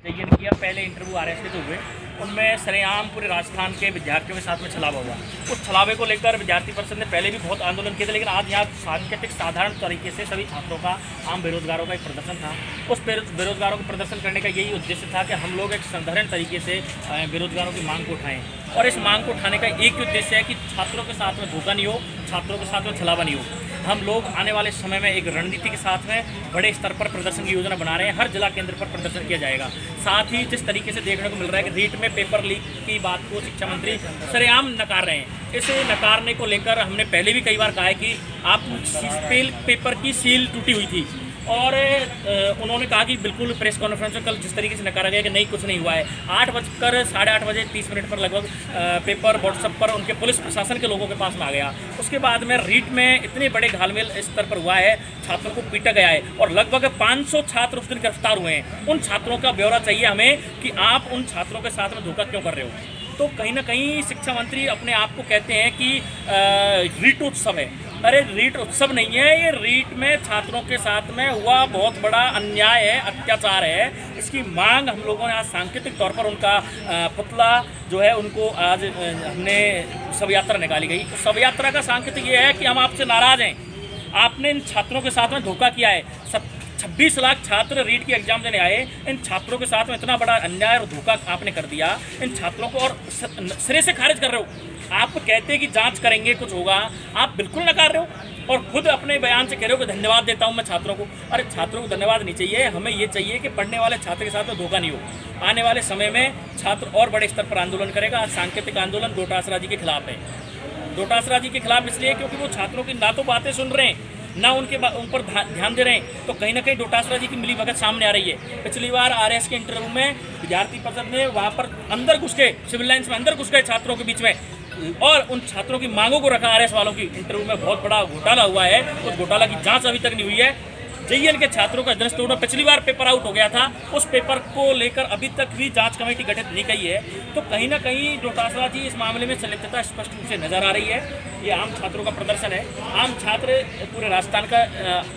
लेकिन किया पहले इंटरव्यू RS के जो हुए उनमें सरेआम पूरे राजस्थान के विद्यार्थियों के साथ में छलावा हुआ। उस छलावे को लेकर विद्यार्थी परिषद ने पहले भी बहुत आंदोलन किए थे, लेकिन आज यहाँ सांकेतिक साधारण तरीके से सभी छात्रों का, आम बेरोजगारों का एक प्रदर्शन था। उस बेरोजगारों को प्रदर्शन करने का यही उद्देश्य था कि हम लोग एक साधारण तरीके से बेरोजगारों की मांग को उठाएं, और इस मांग को उठाने का एक ही उद्देश्य है कि छात्रों के साथ में धोखा नहीं हो, छात्रों के साथ में छलावा नहीं हो। हम लोग आने वाले समय में एक रणनीति के साथ में बड़े स्तर पर प्रदर्शन की योजना बना रहे हैं। हर जिला केंद्र पर प्रदर्शन किया जाएगा। साथ ही जिस तरीके से देखने को मिल रहा है कि रीट में पेपर लीक की बात को शिक्षा मंत्री सरेआम नकार रहे हैं, इसे नकारने को लेकर हमने पहले भी कई बार कहा है कि आप पेपर की सील टूटी हुई थी, और उन्होंने कहा कि बिल्कुल प्रेस कॉन्फ्रेंस में कल जिस तरीके से नकारा गया कि नहीं कुछ नहीं हुआ है। 8:30 पर लगभग पेपर व्हाट्सएप पर उनके पुलिस प्रशासन के लोगों के पास में आ गया। उसके बाद में रीट में इतने बड़े घालमेल स्तर पर हुआ है, छात्रों को पीटा गया है और लगभग 500 छात्र उस दिन गिरफ्तार हुए हैं। उन छात्रों का ब्यौरा चाहिए हमें कि आप उन छात्रों के साथ में धोखा क्यों कर रहे हो। तो कहीं ना कहीं शिक्षा मंत्री अपने आप को कहते हैं कि रीट उत्सव है। अरे रीट उत्सव नहीं है, ये रीट में छात्रों के साथ में हुआ बहुत बड़ा अन्याय है, अत्याचार है। इसकी मांग हम लोगों ने आज सांकेतिक तौर पर उनका पुतला जो है उनको आज हमने शव यात्रा निकाली गई। तो शव यात्रा का सांकेतिक ये है कि हम आपसे नाराज़ हैं, आपने इन छात्रों के साथ में धोखा किया है। 26 लाख छात्र रीट की एग्जाम देने आए, इन छात्रों के साथ में इतना बड़ा अन्याय और धोखा आपने कर दिया इन छात्रों को, और सिरे से खारिज कर रहे हो। आप कहते हैं कि जांच करेंगे, कुछ होगा, आप बिल्कुल नकार रहे हो और खुद अपने बयान से कह रहे हो कि धन्यवाद देता हूं मैं छात्रों को। अरे छात्रों को धन्यवाद नहीं चाहिए, हमें ये चाहिए कि पढ़ने वाले छात्र के साथ में धोखा नहीं हो। आने वाले समय में छात्र और बड़े स्तर पर आंदोलन करेगा। आज सांकेतिक आंदोलन डोटासरा जी के खिलाफ है। डोटासरा जी के खिलाफ इसलिए क्योंकि वो छात्रों की ना तो बातें सुन रहे हैं, ना उन पर ध्यान दे रहे हैं। तो कहीं ना कहीं डोटासरा जी की मिलीभगत सामने आ रही है। पिछली बार RS के इंटरव्यू में विद्यार्थी परिषद ने वहाँ पर अंदर घुस गए, सिविल लाइन्स में अंदर घुस गए छात्रों के बीच में, और उन छात्रों की मांगों को रखा। RS वालों की इंटरव्यू में बहुत बड़ा घोटाला हुआ है, उस घोटाला की जाँच अभी तक नहीं हुई है। JEN के छात्रों का दृष्टि तोड़ना, पिछली बार पेपर आउट हो गया था, उस पेपर को लेकर अभी तक भी जांच कमेटी गठित नहीं की है। तो कहीं ना कहीं डोटासरा जी इस मामले में संलिप्तता स्पष्ट रूप से नजर आ रही है। ये आम छात्रों का प्रदर्शन है, आम छात्र पूरे राजस्थान का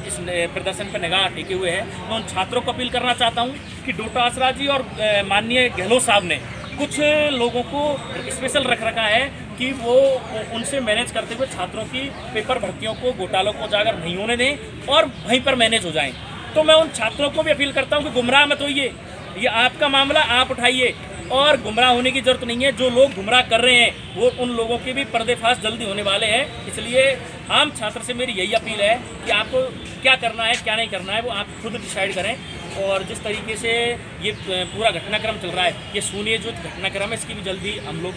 इस प्रदर्शन पर निगाह टिके हुए हैं। मैं उन छात्रों को अपील करना चाहता हूँ कि डोटासरा जी और माननीय गहलोत साहब ने कुछ लोगों को स्पेशल रख रखा है कि वो उनसे मैनेज करते हुए छात्रों की पेपर भर्तियों को, घोटालों को उजागर नहीं होने दें और वहीं पर मैनेज हो जाएं। तो मैं उन छात्रों को भी अपील करता हूं कि गुमराह मत होइए, ये आपका मामला आप उठाइए और गुमराह होने की जरूरत नहीं है। जो लोग गुमराह कर रहे हैं वो उन लोगों के भी पर्देफाश जल्दी होने वाले हैं। इसलिए आम छात्र से मेरी यही अपील है कि आपको क्या करना है क्या नहीं करना है वो आप खुद डिसाइड करें। और जिस तरीके से ये पूरा घटनाक्रम चल रहा है, ये सुनिए जो घटनाक्रम है, इसकी भी जल्दी हम लोग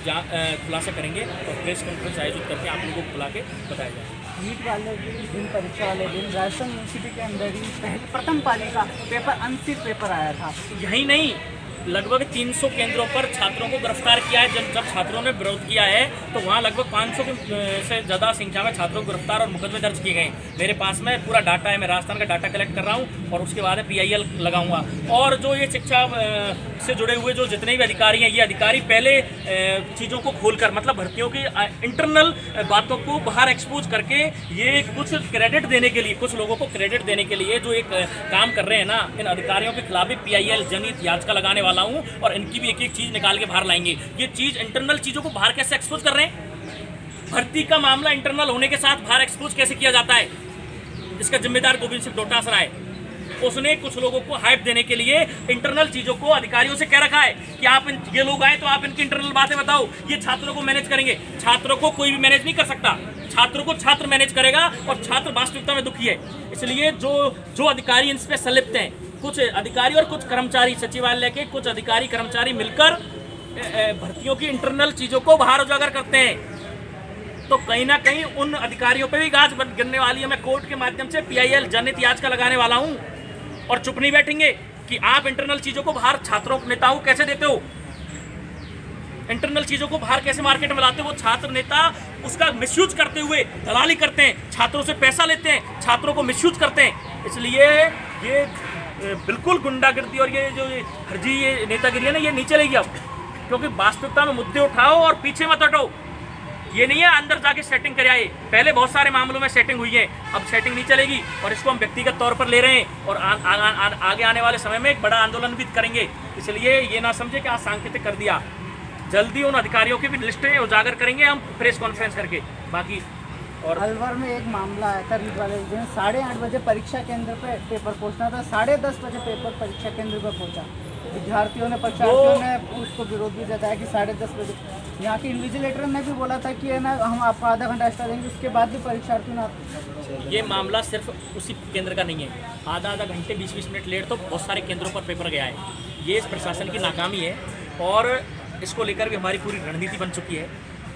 खुलासा करेंगे और प्रेस कॉन्फ्रेंस आयोजित करके आप लोगों को बुला के बताया जाए। नीट वाले दिन, परीक्षा वाले दिन राजस्थान यूनिवर्सिटी के अंदर ही प्रथम पाली का पेपर अनफिट पेपर आया था। यही नहीं, लगभग 300 केंद्रों पर छात्रों को गिरफ्तार किया है। जब छात्रों ने विरोध किया है तो वहाँ लगभग 500 से ज़्यादा संख्या में छात्रों को गिरफ्तार और मुकदमे दर्ज किए गए। मेरे पास में पूरा डाटा है, मैं राजस्थान का डाटा कलेक्ट कर रहा हूँ और उसके बाद PIL लगाऊंगा। और जो ये शिक्षा से जुड़े हुए जो जितने भी अधिकारी हैं, ये अधिकारी पहले चीज़ों को खोलकर, मतलब भर्तियों की इंटरनल बातों को बाहर एक्सपोज करके ये कुछ क्रेडिट देने के लिए, कुछ लोगों को क्रेडिट देने के लिए जो एक काम कर रहे हैं ना, इन अधिकारियों के खिलाफ भी PIL जनहित याचिका लगाने वाला हूं और इनकी भी एक एक चीज निकाल के बाहर लाएंगे। ये चीज इंटरनल चीजों को बाहर कैसे एक्सपोज कर रहे हैं, भर्ती का मामला इंटरनल होने के साथ बाहर एक्सपोज कैसे किया जाता है, इसका जिम्मेदार गोविंद सिंह डोटासरा है। उसने कुछ लोगों को हाइप देने के लिए इंटरनल चीजों को अधिकारियों से कह रखा है कि आप ये लोग आए तो आप इनकी इंटरनल बातें बताओ, ये छात्रों को मैनेज करेंगे। छात्रों को कोई भी मैनेज नहीं कर सकता, छात्रों को छात्र मैनेज करेगा और छात्र वास्तविकता में दुखी है। इसलिए जो अधिकारी इन पे संलिप्त हैं, कुछ अधिकारी और कुछ कर्मचारी, सचिवालय के कुछ अधिकारी कर्मचारी मिलकर भर्तियों की इंटरनल चीजों को बाहर उजागर करते हैं। तो कहीं ना कहीं उन अधिकारियों पे भी गाज गिरने वाली है। मैं कोर्ट के माध्यम से PIL जनहित याचिका लगाने वाला हूं और चुप नहीं बैठेंगे कि आप इंटरनल चीजों को बाहर छात्रों नेताओं को कैसे देते हो, इंटरनल चीजों को बाहर कैसे मार्केट में लाते हो। वो छात्र नेता उसका मिसयूज करते हुए दलाली करते हैं, छात्रों से पैसा लेते हैं, छात्रों को मिसयूज करते हैं। इसलिए ये बिल्कुल गुंडागर्दी और ये जो फर्जी ये नेतागिरी है ना, ये नहीं चलेगी अब, क्योंकि वास्तविकता में मुद्दे उठाओ और पीछे मत हटो। ये नहीं है अंदर जाके सेटिंग कर आए, पहले बहुत सारे मामलों में सेटिंग हुई है, अब सेटिंग नहीं चलेगी और इसको हम व्यक्तिगत तौर पर ले रहे हैं और आगे आने वाले समय में एक बड़ा आंदोलन भी करेंगे। इसलिए ये ना समझे कि आज सांकेतिक कर दिया, जल्दी उन अधिकारियों की भी लिस्टें उजागर करेंगे हम प्रेस कॉन्फ्रेंस करके। बाकी और अलवर में एक मामला आया था रीट वाले दिन 8:30 बजे परीक्षा केंद्र पे पेपर पहुंचना था, 10:30 बजे पेपर परीक्षा केंद्र पे पहुंचा। विद्यार्थियों ने परीक्षार्थियों ने उसको विरोध भी जताया कि 10:30 बजे। यहाँ के इन्विजिलेटर ने भी बोला था कि है ना हम आपको आधा घंटा एक्स्ट्रा देंगे, उसके बाद भी परीक्षार्थियों ने ये मामला सिर्फ उसी केंद्र का नहीं है, आधा घंटे 20-20 मिनट लेट तो बहुत सारे केंद्रों पर पेपर गया है। ये इस प्रशासन की नाकामी है और इसको लेकर भी हमारी पूरी रणनीति बन चुकी है।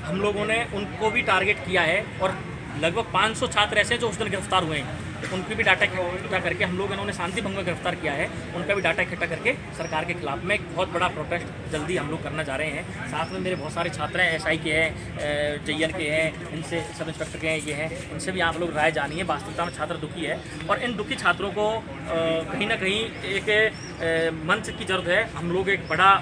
हम लोगों ने उनको भी टारगेट किया है और लगभग 500 छात्र ऐसे हैं जो उस दिन गिरफ्तार हुए हैं, उनकी भी डाटा इकट्ठा करके हम लोग इन्होंने शांति भंग में गिरफ्तार किया है, उनका भी डाटा इकट्ठा करके सरकार के खिलाफ में एक बहुत बड़ा प्रोटेस्ट जल्दी हम लोग करना चाह रहे हैं। साथ में मेरे बहुत सारे छात्र हैं, SI के हैं, JN के हैं, इनसे सब इंस्पेक्टर के हैं, ये हैं, इनसे भी आप लोग राय जानिए। वास्तविकता में छात्र दुखी है और इन दुखी छात्रों को कहीं ना कहीं एक मंच की जरूरत है। हम लोग एक बड़ा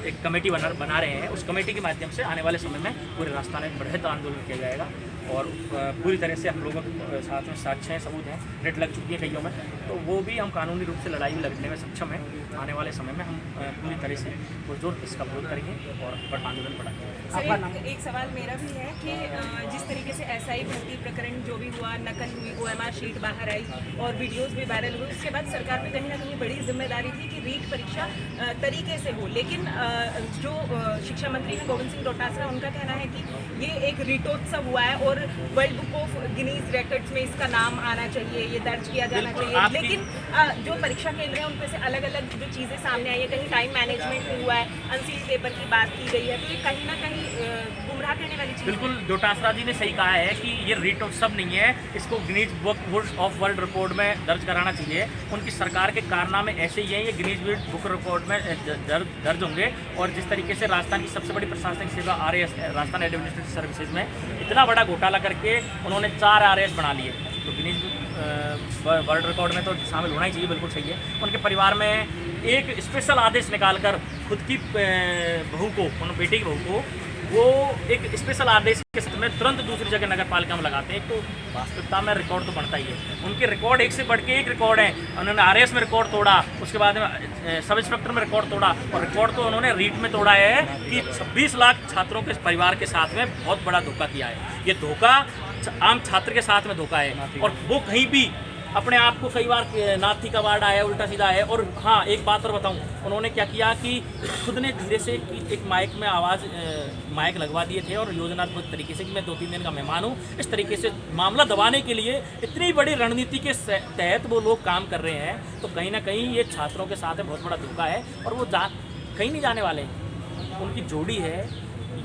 एक कमेटी बना रहे हैं, उस कमेटी के माध्यम से आने वाले समय में पूरे राजस्थान में बृहद आंदोलन किया जाएगा और पूरी तरह से हम लोगों के साथ में साक्ष्य हैं, सबूत हैं, रेट लग चुकी है कईयों में, तो वो भी हम कानूनी रूप से लड़ाई लड़ने में सक्षम हैं। आने वाले समय में हम पूरी तरह से पुरजोर इसका विरोध करेंगे और बड़ा आंदोलन बढ़ाएंगे। एक सवाल मेरा भी है कि जिस तरीके से SI भर्ती प्रकरण जो भी हुआ, नकल हुई, OMR शीट बाहर आई और वीडियोस भी वायरल हुए, उसके बाद सरकार पे कहीं ना कहीं बड़ी जिम्मेदारी थी कि रीट परीक्षा तरीके से हो। लेकिन जो शिक्षा मंत्री हैं गोविंद सिंह डोटासरा, उनका कहना है कि ये एक रीटोत्सव हुआ है और world book of Guinness records में इसका नाम आना चाहिए, ये दर्ज किया जाना चाहिए। लेकिन जो परीक्षा केंद्र हैं उनमें से अलग अलग जो चीज़ें सामने आई है, कहीं टाइम मैनेजमेंट हुआ है, अनसील्ड पेपर की बात की गई है, तो ये कहीं ना कहीं गुमराह करने वाली चीज़। बिल्कुल डोटासरा जी ने सही कहा है कि ये रीटोत्सव नहीं है, इसको Guinness book of world record में दर्ज कराना चाहिए। उनकी सरकार के कारनामे ऐसे ही हैं, ये गिनीज बुक रिकॉर्ड में दर्ज होंगे। और जिस तरीके से राजस्थान की सबसे बड़ी प्रशासनिक सेवा RAS राजस्थान एडमिनिस्ट्रेटिव सर्विसेज में इतना बड़ा घोटाला करके उन्होंने 4 RAS बना लिए, तो गिनीज वर्ल्ड रिकॉर्ड में तो शामिल होना ही चाहिए, बिल्कुल सही है। उनके परिवार में एक स्पेशल आदेश निकालकर खुद की बहू को, उन बेटे की बहू को, वो एक स्पेशल आदेश के साथ में तुरंत दूसरी जगह नगर पालिका में लगाते हैं। तो वास्तविकता में रिकॉर्ड तो बनता ही है, उनके रिकॉर्ड एक से बढ़ के एक रिकॉर्ड है। उन्होंने RAS में रिकॉर्ड तोड़ा, उसके बाद में सब इंस्पेक्टर में रिकॉर्ड तोड़ा और रिकॉर्ड तो उन्होंने रीट में तोड़ा है कि 26 लाख छात्रों के परिवार के साथ में बहुत बड़ा धोखा किया है। ये धोखा आम छात्र के साथ में धोखा है और वो कहीं भी अपने आप को कई बार नाथी का वार्ड आया, उल्टा सीधा है। और हाँ, एक बात और बताऊं, उन्होंने क्या किया कि खुद ने धीरे से एक माइक में माइक लगवा दिए थे और योजनात्मक तरीके से कि मैं 2-3 दिन का मेहमान हूँ, इस तरीके से मामला दबाने के लिए इतनी बड़ी रणनीति के तहत वो लोग काम कर रहे हैं। तो कहीं ना कहीं ये छात्रों के साथ में बहुत बड़ा धोखा है और वो कहीं नहीं जाने वाले। उनकी जोड़ी है,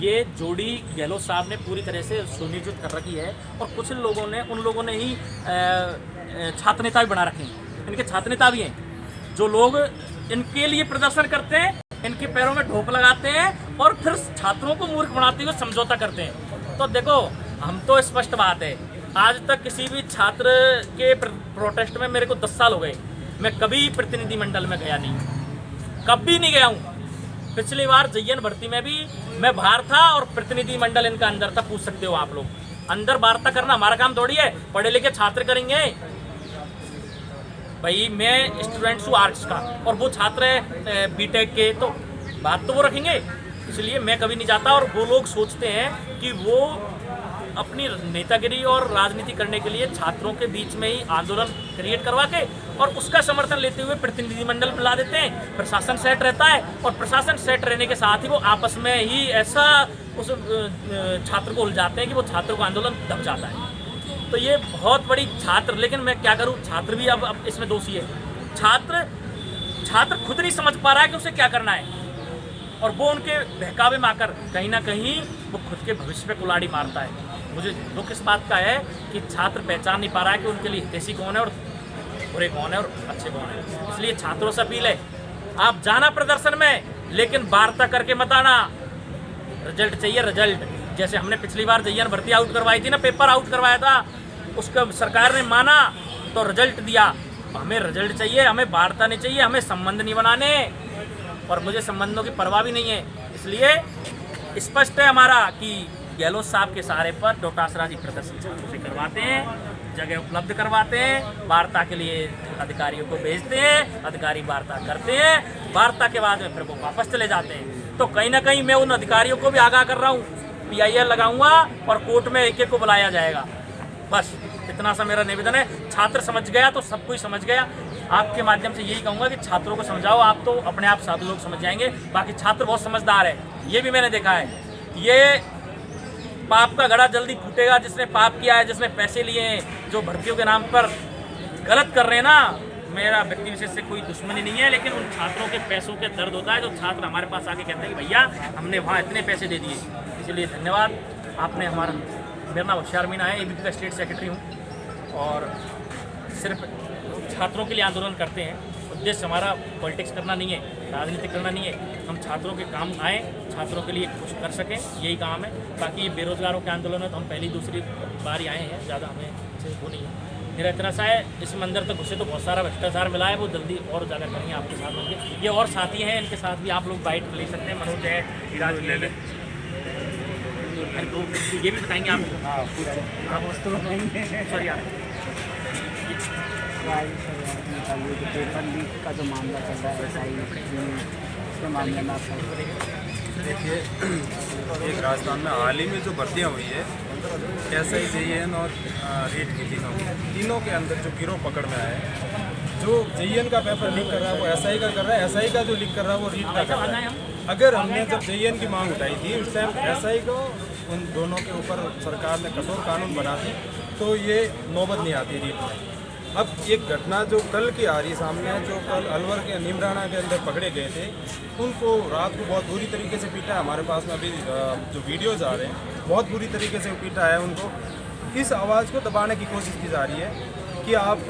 ये जोड़ी गहलोत साहब ने पूरी तरह से सुनिश्चित कर रखी है और कुछ लोगों ने, उन लोगों ने ही छात्र नेता भी बना रखे हैं। इनके छात्र नेता भी हैं जो लोग इनके लिए प्रदर्शन करते हैं, इनके पैरों में ढोक लगाते हैं और फिर छात्रों को मूर्ख बनाते हुए समझौता करते हैं। तो देखो, हम तो स्पष्ट बात है, आज तक किसी भी छात्र के प्रोटेस्ट में मेरे को 10 साल हो गए, मैं कभी प्रतिनिधिमंडल में गया नहीं, कभी नहीं गया हूँ। पिछली बार JN भर्ती में भी मैं बाहर था और प्रतिनिधिमंडल इनका अंदर था, पूछ सकते हो आप लोग। अंदर वार्ता करना हमारा काम थोड़ी है, पढ़े लिखे छात्र करेंगे। भाई मैं स्टूडेंट्स हूँ आर्ट्स का और वो छात्र है BTech के, तो बात तो वो रखेंगे। इसलिए मैं कभी नहीं जाता और वो लोग सोचते हैं कि वो अपनी नेतागिरी और राजनीति करने के लिए छात्रों के बीच में ही आंदोलन क्रिएट करवा के और उसका समर्थन लेते हुए प्रतिनिधिमंडल बुला देते हैं। प्रशासन सेट रहता है और प्रशासन सेट रहने के साथ ही वो आपस में ही ऐसा उस छात्र को उलझाते हैं कि वो छात्र को आंदोलन दब जाता है। तो ये बहुत बड़ी छात्र, लेकिन मैं क्या करूँ, छात्र भी अब इसमें दोषी है। छात्र खुद नहीं समझ पा रहा है कि उसे क्या करना है और वो उनके बहकावे में आकर कहीं ना कहीं वो खुद के भविष्य पे कुल्हाड़ी मारता है। मुझे दुख इस बात का है कि छात्र पहचान नहीं पा रहा है कि उनके लिए हितैषी कौन है और बुरे कौन है और अच्छे कौन है। इसलिए छात्रों से अपील है, आप जाना प्रदर्शन में, लेकिन वार्ता करके मत आना। रिजल्ट चाहिए, रिजल्ट। जैसे हमने पिछली बार JN भर्ती आउट करवाई थी ना, पेपर आउट करवाया था, उसका सरकार ने माना तो रिजल्ट दिया। हमें रिजल्ट चाहिए, हमें वार्ता नहीं चाहिए, हमें संबंध नहीं बनाने और मुझे संबंधों की परवाह भी नहीं है। इसलिए स्पष्ट है हमारा कि गहलोत साहब के सहारे पर डोटासरा जी प्रदर्शन छात्रों से करवाते हैं। जगह उपलब्ध करवाते हैं, वार्ता के लिए अधिकारियों को भेजते हैं, अधिकारी वार्ता करते हैं, वार्ता के बाद में फिर वो वापस चले जाते हैं। तो कहीं ना कहीं मैं उन अधिकारियों को भी आगाह कर रहा हूँ, PIL लगाऊंगा और कोर्ट में एक एक को बुलाया जाएगा। बस इतना सा मेरा निवेदन है। छात्र समझ गया तो सब कोई समझ गया। आपके माध्यम से यही कहूँगा कि छात्रों को समझाओ, आप तो अपने आप साधु लोग समझ जाएंगे, बाकी छात्र बहुत समझदार है, ये भी मैंने देखा है। ये पाप का घड़ा जल्दी फूटेगा जिसने पाप किया है, जिसने पैसे लिए हैं, जो भर्तियों के नाम पर गलत कर रहे हैं ना। मेरा व्यक्ति विशेष से कोई दुश्मनी नहीं है, लेकिन उन छात्रों के पैसों के दर्द होता है जो छात्र हमारे पास आके कहते हैं कि भैया हमने वहाँ इतने पैसे दे दिए। इसलिए धन्यवाद आपने हमारा। मेरा नाम होशियार मीना है, ABP का स्टेट सेक्रेटरी हूँ और सिर्फ छात्रों के लिए आंदोलन करते हैं। उद्देश्य हमारा पॉलिटिक्स करना नहीं है, राजनीति करना नहीं है। हम छात्रों के काम आएँ, छात्रों के लिए कुछ कर सकें, यही काम है। बाकी बेरोजगारों के आंदोलन में तो हम पहली दूसरी बार ही आए हैं, ज़्यादा हमें से वो नहीं है। मेरा इतना सा है, इस मंदिर तक घुसे तो बहुत सारा भ्रष्टाचार मिला है, वो जल्दी और ज़्यादा करेंगे आपके साथ मिलकर। ये और साथी हैं, इनके साथ भी आप लोग बाइट ले सकते हैं। मनोज है, विराज ले लें, ये भी बताएंगे आपको। आप वस्तु बताएंगे। सॉरी आप पेपर लीक का जो मामला चल रहा है SI उसके मामले में आप देखिए, एक राजस्थान में हाल ही में जो भर्तियाँ हुई है SI JEN और रीट की तीनों के अंदर जो गिरोह पकड़ में आए, जो JEN का पेपर लीक कर रहा है वो SI का कर रहा है, SI का जो लीक कर रहा है वो रीट का कर रहा है। अगर हमने जब JEN की मांग उठाई थी उस टाइम SI को उन दोनों के ऊपर सरकार ने कठोर कानून बना दी तो ये नौबत नहीं आती रीट में। अब एक घटना जो कल की आ रही सामने है, जो कल अलवर के नीमराना के अंदर पकड़े गए थे, उनको रात को बहुत बुरी तरीके से पीटा है। हमारे पास में अभी जो वीडियोज़ आ रहे हैं, बहुत बुरी तरीके से पीटा है उनको। इस आवाज़ को दबाने की कोशिश की जा रही है कि आप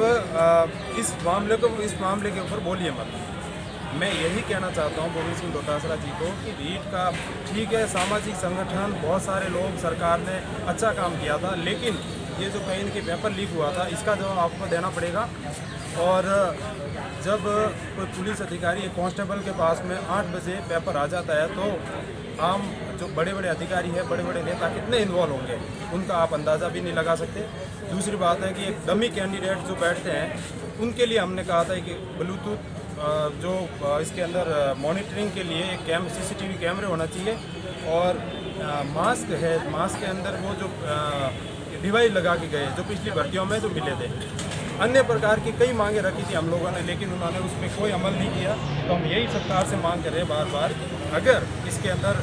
इस मामले के ऊपर बोलिए मत। मैं यही कहना चाहता हूँ गोविंद सिंह डोटासरा जी को कि रीट का ठीक है, सामाजिक संगठन, बहुत सारे लोग, सरकार ने अच्छा काम किया था, लेकिन ये जो कहीं इनके पेपर लीक हुआ था इसका जवाब आपको देना पड़ेगा। और जब कोई पुलिस अधिकारी एक कांस्टेबल के पास में 8 बजे पेपर आ जाता है तो आम जो बड़े बड़े अधिकारी हैं, बड़े बड़े नेता कितने इन्वॉल्व होंगे उनका आप अंदाज़ा भी नहीं लगा सकते। दूसरी बात है कि एक डमी कैंडिडेट जो बैठते हैं उनके लिए हमने कहा था कि ब्लूटूथ जो इसके अंदर मॉनिटरिंग के लिए एक CCTV कैमरे होना चाहिए और मास्क है, मास्क के अंदर वो जो डिवाइस लगा के गए जो पिछली भर्तियों में जो मिले थे। अन्य प्रकार की कई मांगे रखी थी हम लोगों ने, लेकिन उन्होंने उस पर कोई अमल नहीं किया। तो हम यही सरकार से मांग कर रहे हैं बार बार, अगर इसके अंदर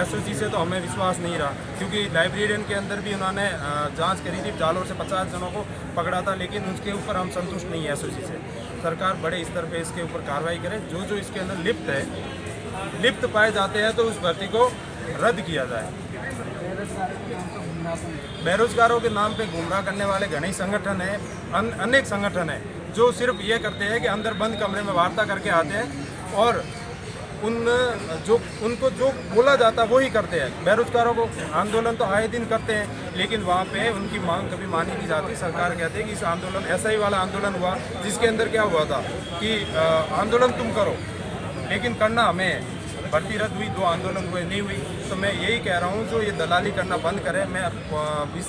SOG से तो हमें विश्वास नहीं रहा, क्योंकि लाइब्रेरियन के अंदर भी उन्होंने जांच करी थी, जालोर से 50 जनों को पकड़ा था, लेकिन उसके ऊपर हम संतुष्ट नहीं है SOG से। सरकार बड़े स्तर पे इसके ऊपर कार्रवाई करे, जो इसके अंदर लिप्त पाए जाते हैं तो उस भर्ती को रद्द किया जाए। बेरोजगारों के नाम पे गुमराह करने वाले घने संगठन हैं, अनेक संगठन हैं जो सिर्फ ये करते हैं कि अंदर बंद कमरे में वार्ता करके आते हैं और उनको जो बोला जाता है वही करते हैं। बेरोजगारों को आंदोलन तो आए दिन करते हैं, लेकिन वहाँ पे उनकी मांग कभी मानी नहीं जाती। सरकार कहती है कि इस आंदोलन SI वाला आंदोलन हुआ जिसके अंदर क्या हुआ था कि आंदोलन तुम करो, लेकिन करना हमें। भर्ती रद्द हुई, 2 आंदोलन हुए, नहीं हुई। तो मैं यही कह रहा हूँ जो ये दलाली करना बंद करें। मैं इस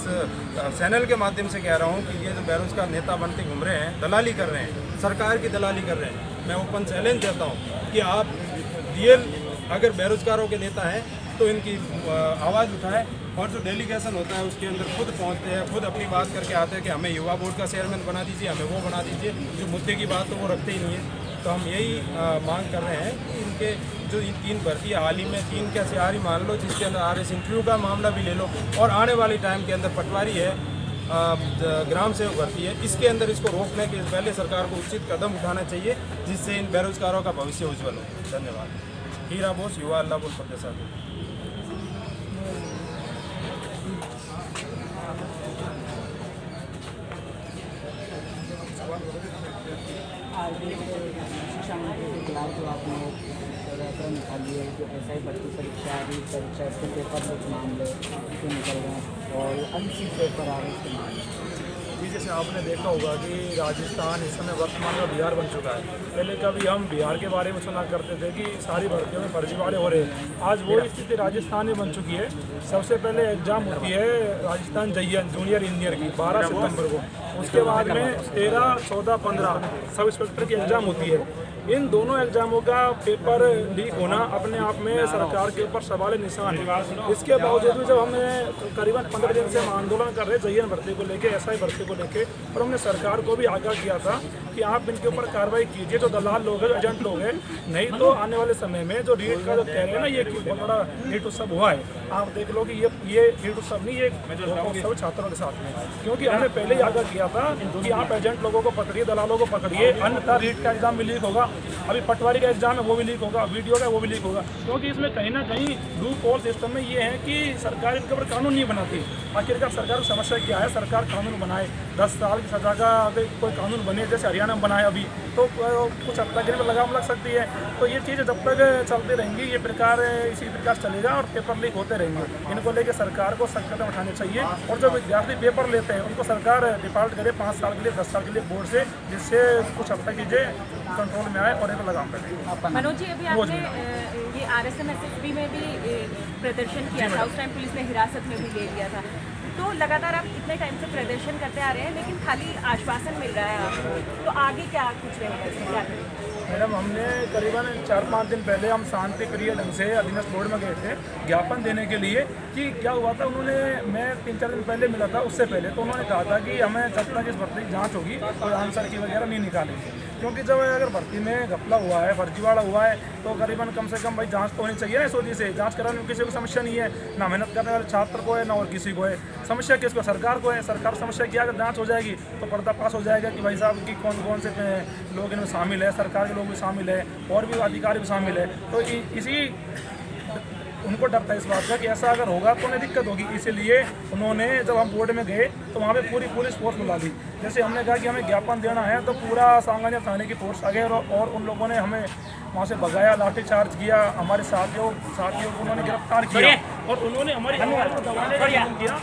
चैनल के माध्यम से कह रहा हूँ कि ये जो बेरोजगार नेता बनते घूम रहे हैं, दलाली कर रहे हैं, सरकार की दलाली कर रहे हैं। मैं ओपन चैलेंज देता हूँ कि आप रियल अगर बेरोजगारों के नेता हैं तो इनकी आवाज़ उठाएं और जो डेलीगेशन होता है उसके अंदर खुद पहुंचते हैं, खुद अपनी बात करके आते हैं कि हमें युवा बोर्ड का चेयरमैन बना दीजिए, हमें वो बना दीजिए। जो मुद्दे की बात तो वो रखते ही नहीं है। तो हम यही मांग कर रहे हैं कि इनके जो 3 भर्ती हाल ही में 3 क्या 4 ही मान लो, जिसके अंदर RS इंटरव्यू का मामला भी ले लो, और आने वाले टाइम के अंदर पटवारी है, ग्राम सेवक भर्ती है, इसके अंदर इसको रोकने के पहले सरकार को उचित कदम उठाना चाहिए जिससे इन बेरोजगारों का भविष्य उज्जवल हो। धन्यवाद। हीरा बोस, युवा अल्लाह बोल प्रदेश। शिक्षा मंत्री के खिलाफ जो आपने रैपर निकाली है, जो SI भर्ती परीक्षा, रीट परीक्षा, इसके पेपर लीक मामले जो निकल रहे हैं और अनसील पेपर आ रहे हैं इसके मामले। अभी जैसे आपने देखा होगा कि राजस्थान इस समय वर्तमान में बिहार बन चुका है। पहले कभी हम बिहार के बारे में सुना करते थे कि सारी भर्तियों में फर्जीवाड़े हो रहे हैं। आज वो स्थिति राजस्थान में बन चुकी है। सबसे पहले एग्ज़ाम होती है राजस्थान JN जूनियर इंजीनियर की 12 सितंबर को। उसके बाद में 13, 14, 15 सब इंस्पेक्टर की एग्ज़ाम होती है। इन दोनों एग्जामों का पेपर लीक होना अपने आप में सरकार के ऊपर सवाल निशान है। इसके बावजूद भी जब हमने करीबन 15 दिन से हम आंदोलन कर रहे JN भर्ती को लेके, SI भर्ती को लेके, और हमने सरकार को भी आगाह किया था कि आप इनके ऊपर कार्रवाई कीजिए, जो दलाल लोग हैं, एजेंट लोग हैं, नहीं तो आने वाले समय में जो रीट का जो कह रहे हैं ना, ये बहुत बड़ा रीट उत्सव हुआ है। आप देख लो कि ये रीट उत्सव नहीं, ये उत्सव छात्रों के साथ में, क्योंकि हमने पहले ही आगाह किया था कि आप एजेंट लोगों को पकड़िए, दलालों को पकड़िए, अन्यथा रीट का एग्जाम भी लीक होगा। अभी पटवारी का एग्जाम है वो भी लीक होगा, वीडियो का वो भी लीक होगा, क्योंकि इसमें कहीं ना कहीं लूप होल सिस्टम में ये है कि सरकार इनके ऊपर कानून नहीं बनाती। आखिरकार सरकार की समस्या क्या है? सरकार कानून बनाए, 10 साल की सजा का अगर कोई कानून बने, जैसे हरियाणा में बनाए अभी, तो कुछ हद तक इनमें लगाम लग सकती है। तो ये चीज़ें जब तक चलती रहेंगी, ये प्रकार इसी प्रकार चलेगा और पेपर लीक होते रहेंगे। इनको लेकर सरकार को सख्त कदम उठाने चाहिए, और जो विद्यार्थी पेपर लेते हैं उनको सरकार डिफॉल्ट करे 5 साल के लिए, 10 साल के लिए बोर्ड से, जिससे कुछ हद तक चीज़ें कंट्रोल में आए और इनको लगाम करें। मनोज जी, अभी आपने ये RSM SSB में भी प्रदर्शन किया था, उस टाइम पुलिस ने हिरासत में भी ले लिया था। तो लगातार आप इतने टाइम से प्रदर्शन करते आ रहे हैं, लेकिन खाली आश्वासन मिल रहा है आपको, तो आगे क्या कुछ रहेगा? मैडम, हमने करीबन 4-5 दिन पहले हम शांति प्रिय ढंग से अधीनस्थ बोर्ड में गए थे ज्ञापन देने के लिए कि क्या हुआ था। उन्होंने, मैं 3-4 दिन पहले मिला था, उससे पहले तो उन्होंने कहा था कि हमें जब तक इस भर्ती की जाँच होगी कोई आंसर की वगैरह नहीं निकालेंगे, क्योंकि जब अगर भर्ती में घपला हुआ है, फर्जीवाड़ा हुआ है, तो करीबन कम से कम भाई जांच तो होनी चाहिए ना। सोची से जांच कराने में किसी को समस्या नहीं है, ना मेहनत करने वाले छात्र को है, ना और किसी को है। समस्या किसको? सरकार को है। सरकार समस्या किया, अगर जांच हो जाएगी तो पर्दाफाश हो जाएगा कि भाई साहब की कौन कौन से लोग इनमें शामिल है, सरकार के लोग भी शामिल है और भी अधिकारी भी शामिल है। तो इसी उनको डर था इस बात का कि ऐसा अगर होगा तो उन्हें दिक्कत होगी। इसीलिए उन्होंने, जब हम बोर्ड में गए तो वहाँ पे पूरी पुलिस फोर्स बुला दी। जैसे हमने कहा कि हमें ज्ञापन देना है, तो पूरा सांगानेर थाने की फोर्स आ गई और उन लोगों ने हमें वहाँ से भगाया, लाठीचार्ज किया, हमारे साथियों को उन्होंने गिरफ्तार किया और उन्होंने हमारी आवाज़ को दबाने का काम किया।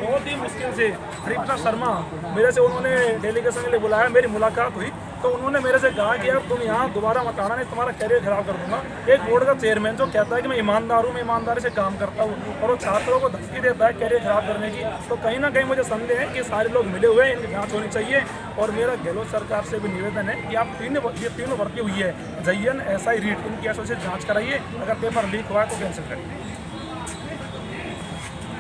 बहुत ही मुश्किल से हरिप्रसाद शर्मा मेरे से, उन्होंने डेलीगेशन के लिए बुलाया, मेरी मुलाकात हुई तो उन्होंने मेरे से कहा कि अब तुम यहाँ दोबारा मत आना, नहीं तुम्हारा कैरियर खराब कर दूंगा। एक बोर्ड का चेयरमैन जो कहता है कि मैं ईमानदार हूँ, मैं ईमानदारी से काम करता हूँ, और वो छात्रों को धमकी देता है कैरियर खराब करने की, तो कहीं ना कहीं मुझे संदेह है कि सारे लोग मिले हुए हैं, इनकी जाँच होनी चाहिए। और मेरा गहलोत सरकार से भी निवेदन है कि आप तीनों भर्ती हुई है, JN, SI, रीट, इनकी ऐसे जाँच कराइए, अगर पेपर लीक हुआ है तो कैंसिल करिए।